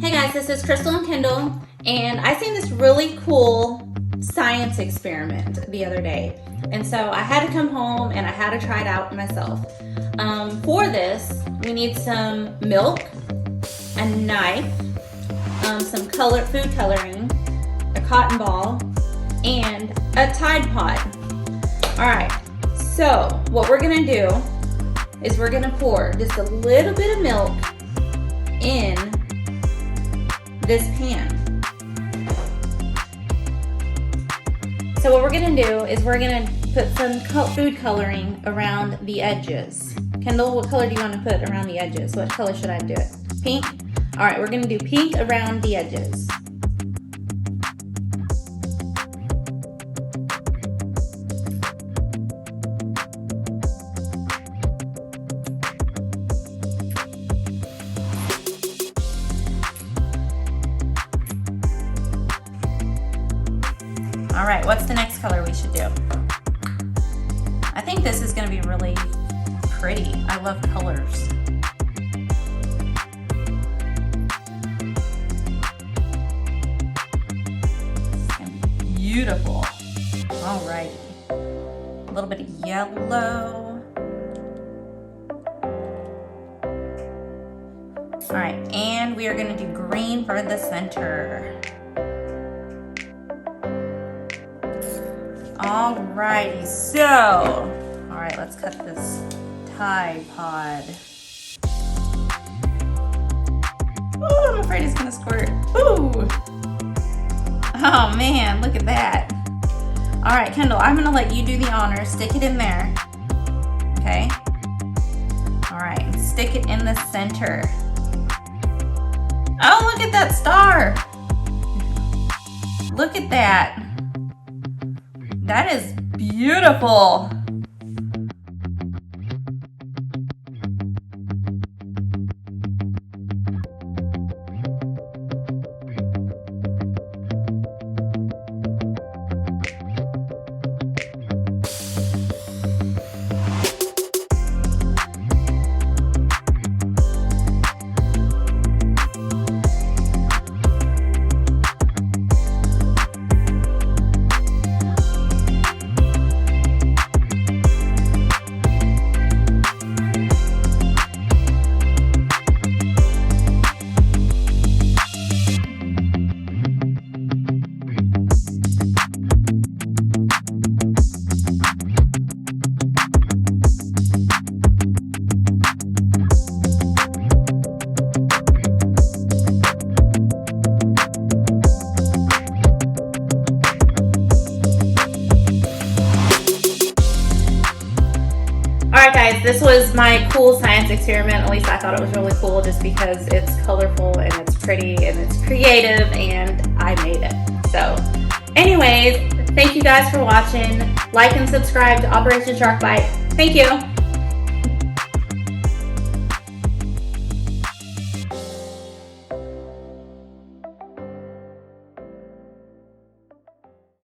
Hey guys, this is Crystal and Kendall, and I seen this really cool science experiment the other day. And so I had to come home and I had to try it out myself. For this, we need some milk, a knife, some food coloring, a cotton ball, and a Tide Pod. All right, so what we're gonna do is we're gonna pour just a little bit of milk in this pan. So what we're gonna do is we're gonna put some food coloring around the edges. Kendall, what color do you want to put around the edges? What color should I do it? Pink? All right, we're gonna do pink around the edges. All right, what's the next color we should do? I think this is gonna be really pretty. I love colors. It's gonna be beautiful. All right, a little bit of yellow. All right, and we are gonna do green for the center. Alrighty, so, all right, let's cut this Tide Pod. Ooh, I'm afraid it's gonna squirt. Ooh. Oh man, look at that. All right, Kendall, I'm gonna let you do the honors. Stick it in there, okay? All right, and stick it in the center. Oh, look at that star. Look at that. That is beautiful. Alright guys, this was my cool science experiment. At least I thought it was really cool just because it's colorful and it's pretty and it's creative and I made it. So anyways, thank you guys for watching. Like and subscribe to Operation Sharkbyte. Thank you.